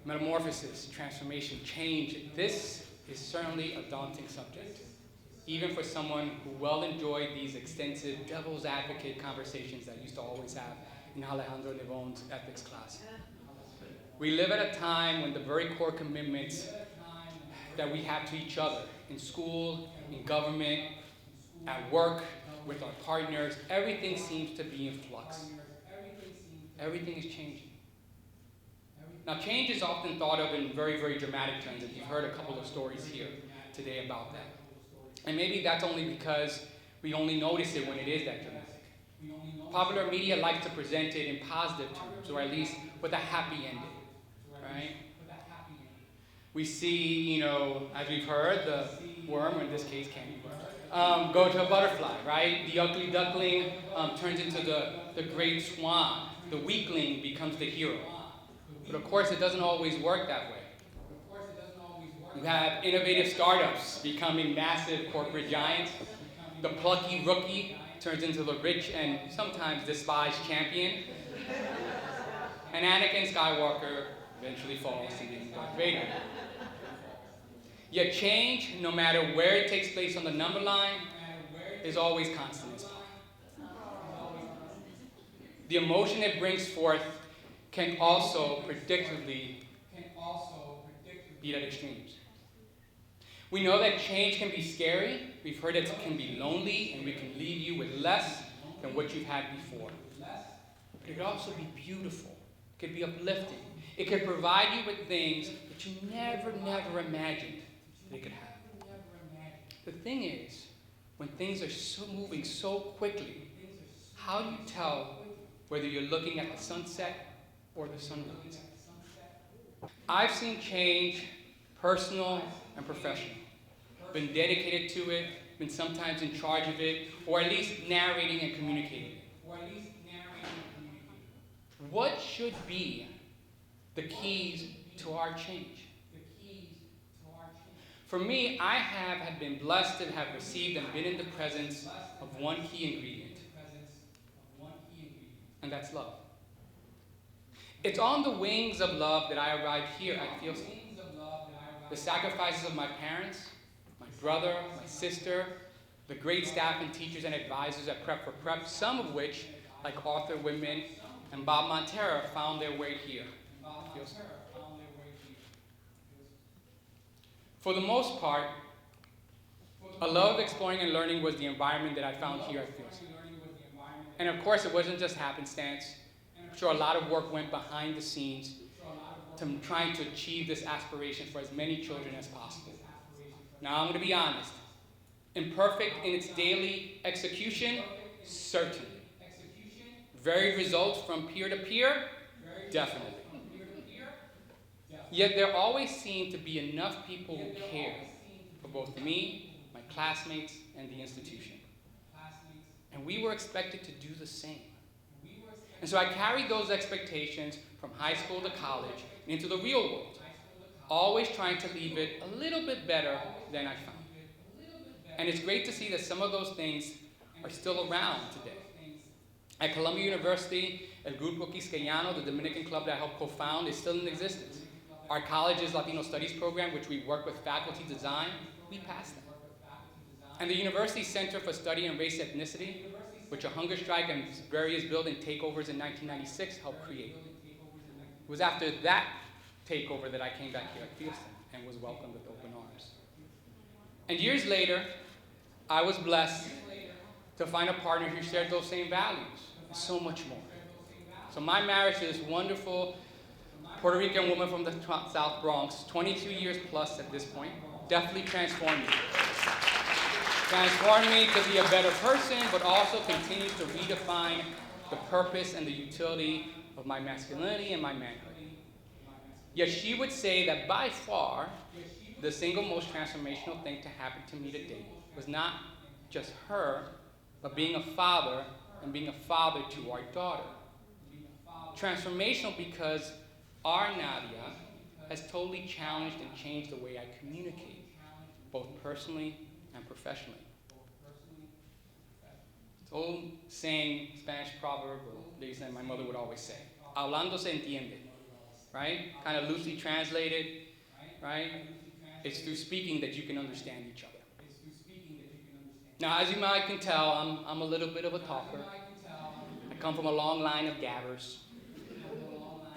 Metamorphosis, transformation, change. This is certainly a daunting subject, even for someone who well enjoyed these extensive devil's advocate conversations that I used to always have in Alejandro Nevon's ethics class. We live at a time when the very core commitments that we have to each other, in school, in government, at work, with our partners, everything seems to be in flux. Everything is changing. Now, change is often thought of in very, very dramatic terms, and you've heard a couple of stories here today about that. And maybe that's only because we only notice it when it is that dramatic. Popular media likes to present it in positive terms, or at least with a happy ending, right? We see, as we've heard, the worm, or in this case, candy worm, go to a butterfly, right? The ugly duckling turns into the great swan. The weakling becomes the hero. But of course, it doesn't always work that way. You have innovative startups becoming massive corporate giants. The plucky rookie turns into the rich and sometimes despised champion. And Anakin Skywalker eventually falls to being Darth Vader. Yet change, no matter where it takes place on the number line, is always constant as pi. The emotion it brings forth can also predictably be at extremes. We know that change can be scary. We've heard it can be lonely, and we can leave you with less than what you've had before. But it could also be beautiful. It could be uplifting. It could provide you with things that you never imagined that it could have. The thing is, when things are moving so quickly, how do you tell whether you're looking at the sunset or the sunrise? I've seen change, personal and professional. Been dedicated to it, been sometimes in charge of it, or at least narrating and communicating it. What should be the keys to our change? For me, I have been blessed to have received and been in the presence of one key ingredient, and that's love. It's on the wings of love that I arrived here at Fieldstone. The sacrifices of my parents, my brother, my sister, the great staff and teachers and advisors at Prep for Prep, some of which, like Arthur Whitman and Bob Montero, found their way here at Fieldstone. For the most part, a love of exploring and learning was the environment that I found here at Fieldstone. And of course, it wasn't just happenstance. I'm sure a lot of work went behind the scenes to trying to achieve this aspiration for as many children as possible. Now, I'm going to be honest. Imperfect in its daily execution, certainly. Varied results from peer to peer, definitely. Yet there always seemed to be enough people who cared for both me, my classmates, and the institution. And we were expected to do the same. And so I carried those expectations from high school to college into the real world, always trying to leave it a little bit better than I found. And it's great to see that some of those things are still around today. At Columbia University, El Grupo Quisqueyano, the Dominican club that I helped co-found, is still in existence. Our college's Latino Studies program, which we work with faculty design, we passed that. And the University Center for Study in Race Ethnicity, which a hunger strike and various building takeovers in 1996 helped create. It was after that takeover that I came back here at Fieldstone and was welcomed with open arms. And years later, I was blessed to find a partner who shared those same values and so much more. So my marriage to this wonderful Puerto Rican woman from the South Bronx, 22 years plus at this point, definitely transformed me. Transformed me to be a better person, but also continues to redefine the purpose and the utility of my masculinity and my manhood. Yet she would say that by far, the single most transformational thing to happen to me today was not just her, but being a father and being a father to our daughter. Transformational because our Nadia has totally challenged and changed the way I communicate, both personally and professionally. It's old saying, Spanish proverb, or my mother would always say, hablando se entiende. right? Kind of loosely translated, right? It's through speaking that you can understand each other. Now, as you might can tell, I'm a little bit of a talker. I come from a long line of gabbers.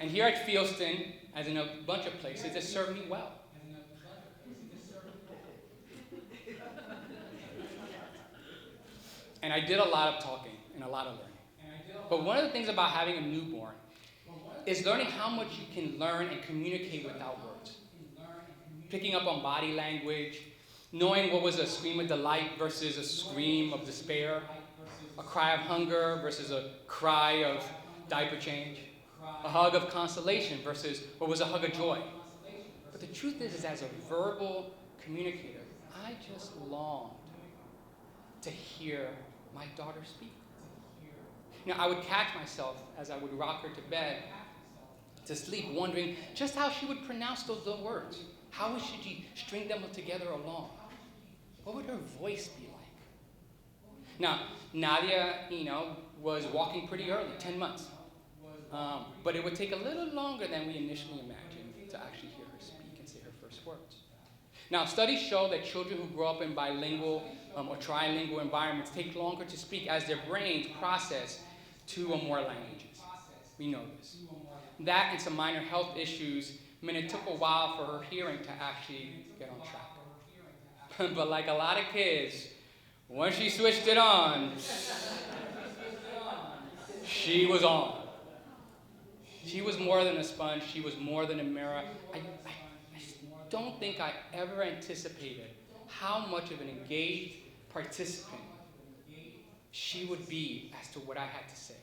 And here at Fieldston, as in a bunch of places, it served me well. And I did a lot of talking and a lot of learning. But one of the things about having a newborn is learning how much you can learn and communicate without words. Picking up on body language, knowing what was a scream of delight versus a scream of despair, a cry of hunger versus a cry of diaper change, a hug of consolation versus what was a hug of joy. But the truth is as a verbal communicator, I just longed to hear my daughter speak. I would catch myself as I would rock her to bed, to sleep, wondering just how she would pronounce those words. How should she string them together along? What would her voice be like? Now, Nadia, was walking pretty early, 10 months. But it would take a little longer than we initially imagined to actually hear her speak and say her first words. Now, studies show that children who grow up in bilingual or trilingual environments take longer to speak as their brains process two or more languages. We know this. That and some minor health issues meant it took a while for her hearing to actually get on track. But like a lot of kids, once she switched it on, she was on. She was more than a sponge. She was more than a mirror. I don't think I ever anticipated how much of an engaged participant she would be as to what I had to say.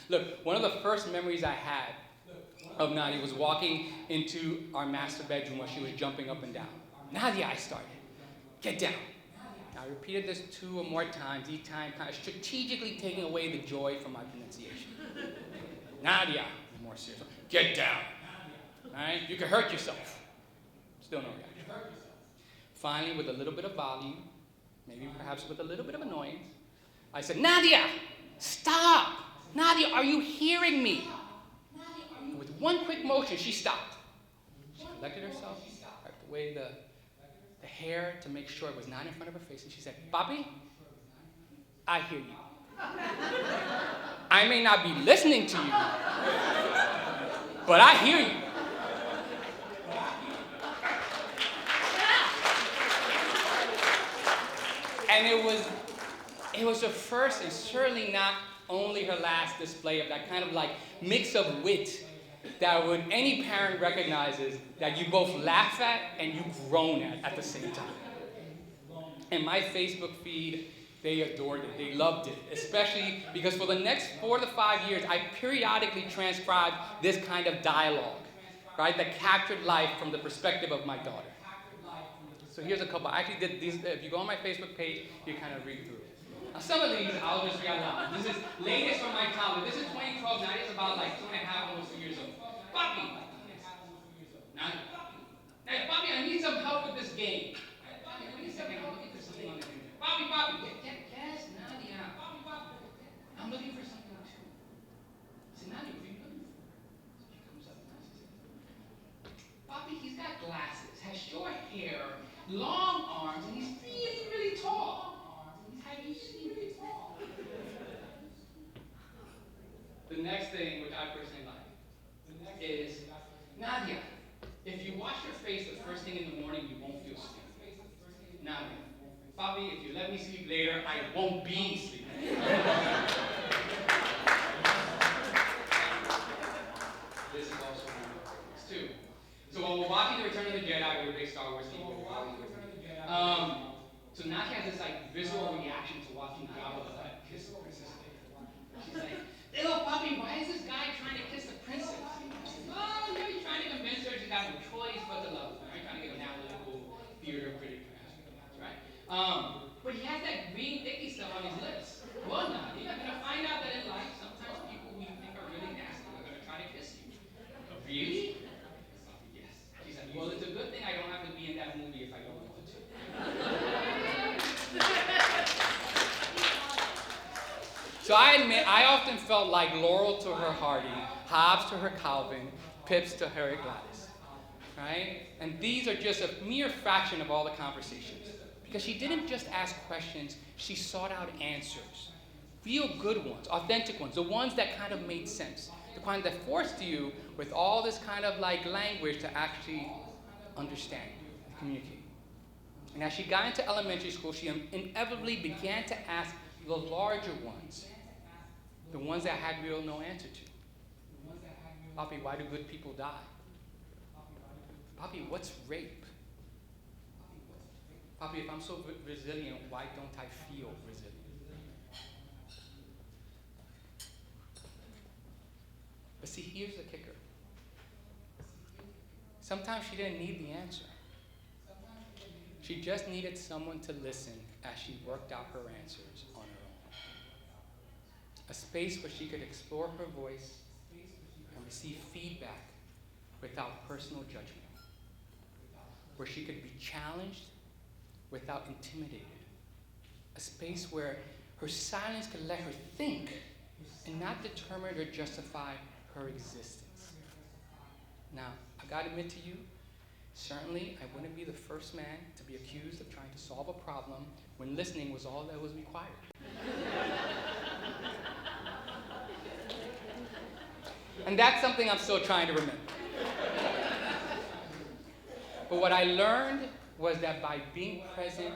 Look, one of the first memories I had of Nadia was walking into our master bedroom while she was jumping up and down. Nadia, I started. Get down. I repeated this 2 or more times, each time kind of strategically taking away the joy from my pronunciation. Nadia, more serious. Get down. All right? You can hurt yourself. Still no reaction. Finally, with a little bit of volume, maybe perhaps with a little bit of annoyance, I said, Nadia, stop. Nadia, are you hearing me? And with one quick motion, she stopped. She collected herself, wiped away the hair to make sure it was not in front of her face, and she said, Papi, I hear you. I may not be listening to you, but I hear you. And it was her first and certainly not only her last display of that kind of like mix of wit that would any parent recognizes that you both laugh at and you groan at the same time. And my Facebook feed, they adored it. They loved it, especially because for the next 4 to 5 years, I periodically transcribed this kind of dialogue, right, that captured life from the perspective of my daughter. So here's a couple. I actually did these. If you go on my Facebook page, you kind of read through it. Now, some of these I'll just read out loud. This is latest from my childhood. This is 2012. Nadia's about like 2 and a half, almost 3 years old. Papi, Nadia, Papi, I need some help with this game. Papi, I need some help looking for something on the game. Papi, yes, Nadia. I'm looking for something too. I said, Nadia, what are you looking for? So she comes up and she says, Papi, he's got glasses, has short hair, long arms, and he's really, really tall. Have you seen really tall? The next thing, which I personally like, is, Nadia, if you wash your face the first thing in the morning, you won't feel sleepy. Nadia, Papi, if you let me sleep later, I won't be sleeping. This is also one of the things, too. So while we're watching The Return of the Jedi, we're a big Star Wars team. So Nadia has this like visual reaction to watching Jabba the Hutt kiss the princess. She's like, little Papi, why is this guy trying to kiss the princess? Oh, he's trying to convince her she's got no choice but to love him. Right? Trying to get an analytical theater critic, perhaps. Right? But he has that green icky stuff on his lips. Well, Nadia, you're gonna I admit, I often felt like Laurel to her Hardy, Hobbes to her Calvin, Pips to her Gladys, right? And these are just a mere fraction of all the conversations. Because she didn't just ask questions, she sought out answers. Real good ones, authentic ones, the ones that kind of made sense. The kind that forced you with all this kind of like language to actually understand and communicate. And as she got into elementary school, she inevitably began to ask the larger ones, the ones that had real no answer to. Papi, why do good people die? Papi, what's rape? Papi, if I'm so resilient, why don't I feel resilient? But see, here's the kicker. Sometimes she didn't need the answer. She just needed someone to listen as she worked out her answers on her own. A space where she could explore her voice and receive feedback without personal judgment. Where she could be challenged without intimidated. A space where her silence could let her think and not determine or justify her existence. Now, I gotta admit to you, certainly I wouldn't be the first man to be accused of trying to solve a problem when listening was all that was required. And that's something I'm still trying to remember. But what I learned was that by being present,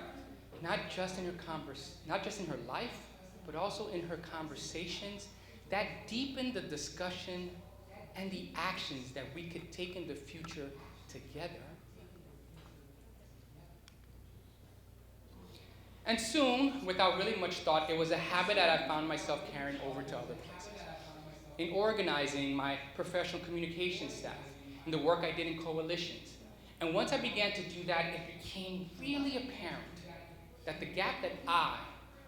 not just in her life, but also in her conversations, that deepened the discussion and the actions that we could take in the future together. And soon, without really much thought, it was a habit that I found myself carrying over to other places. In organizing my professional communication staff, in the work I did in coalitions. And once I began to do that, it became really apparent that the gap that I,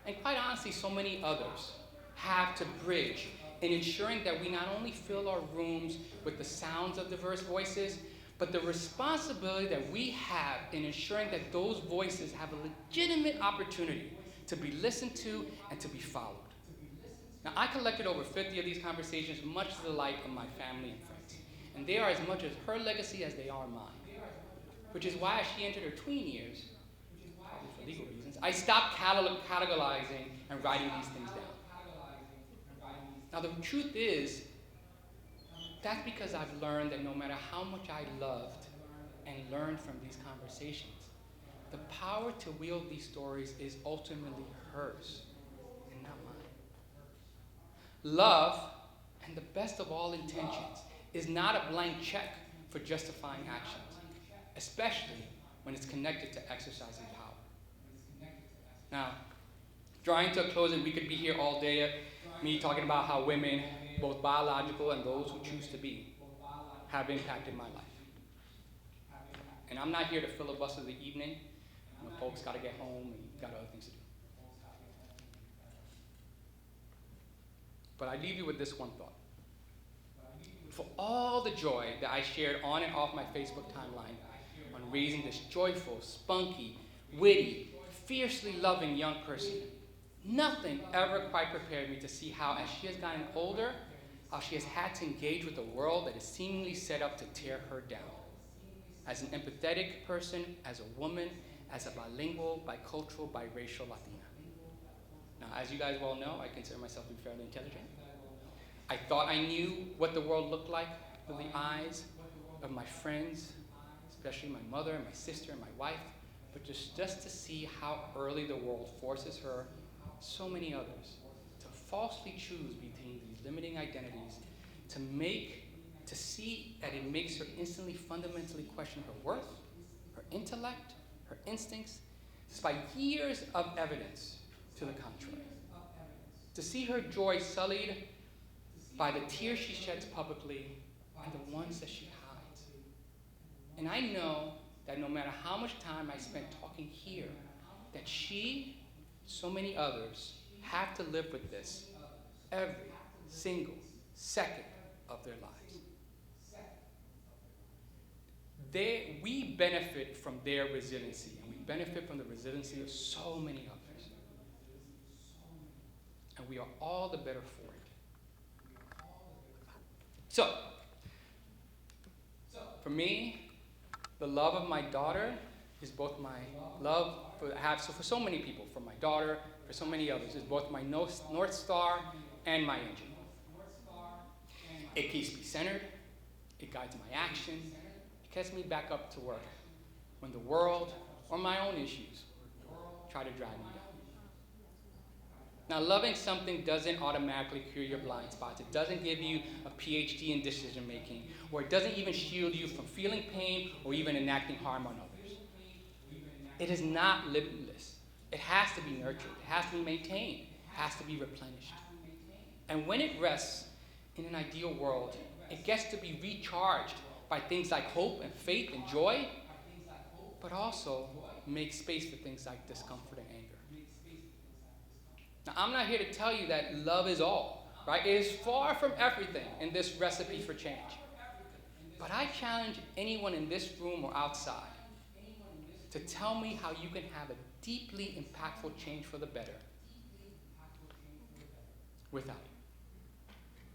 and quite honestly so many others, have to bridge in ensuring that we not only fill our rooms with the sounds of diverse voices, but the responsibility that we have in ensuring that those voices have a legitimate opportunity to be listened to and to be followed. Now, I collected over 50 of these conversations, much to the delight of my family and friends. And they are as much as her legacy as they are mine. Which is why as she entered her tween years, probably for legal reasons, I stopped categorizing and writing these things down. Now the truth is, that's because I've learned that no matter how much I loved and learned from these conversations, the power to wield these stories is ultimately hers and not mine. Love, and the best of all intentions, is not a blank check for justifying actions. Especially when it's connected to exercising power. Now, drawing to a close, and we could be here all day, me talking about how women, both biological and those who choose to be, have impacted my life. And I'm not here to filibuster the evening. Folks got to get home and got other things to do. But I leave you with this one thought. For all the joy that I shared on and off my Facebook timeline, on raising this joyful, spunky, witty, fiercely loving young person, nothing ever quite prepared me to see how, as she has gotten older, how she has had to engage with a world that is seemingly set up to tear her down. As an empathetic person, as a woman, as a bilingual, bicultural, biracial Latina. Now, as you guys well know, I consider myself to be fairly intelligent. I thought I knew what the world looked like through the eyes of my friends, especially my mother and my sister and my wife, but just to see how early the world forces her, so many others, to falsely choose between these limiting identities, to see that it makes her instantly fundamentally question her worth, her intellect, her instincts, despite years of evidence to the contrary. To see her joy sullied by the tears she sheds publicly and the ones that she hides. And I know that no matter how much time I spent talking here, that she, so many others, have to live with this every single second of their lives. We benefit from their resiliency, and we benefit from the resiliency of so many others. And we are all the better for it. So, for me, the love of my daughter is both my love I have for so many people, for my daughter, for so many others, is both my North Star and my engine. It keeps me centered, it guides my actions, it gets me back up to work when the world or my own issues try to drag me down. Now, loving something doesn't automatically cure your blind spots. It doesn't give you a PhD in decision making, or it doesn't even shield you from feeling pain or even enacting harm on others. It is not limitless. It has to be nurtured. It has to be maintained. It has to be replenished. And when it rests in an ideal world, it gets to be recharged by things like hope and faith and joy, but also make space for things like discomfort and anger. Now, I'm not here to tell you that love is all, right? It is far from everything in this recipe for change. But I challenge anyone in this room or outside to tell me how you can have a deeply impactful change for the better without it.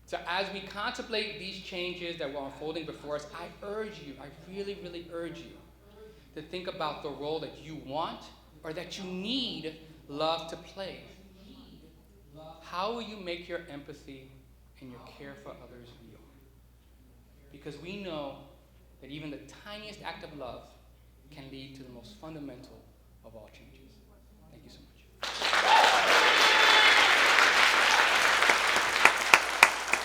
So as we contemplate these changes that were unfolding before us, I urge you, I really, really urge you to think about the role that you want or that you need love to play. How will you make your empathy and your care for others real? Because we know that even the tiniest act of love can lead to the most fundamental of all changes.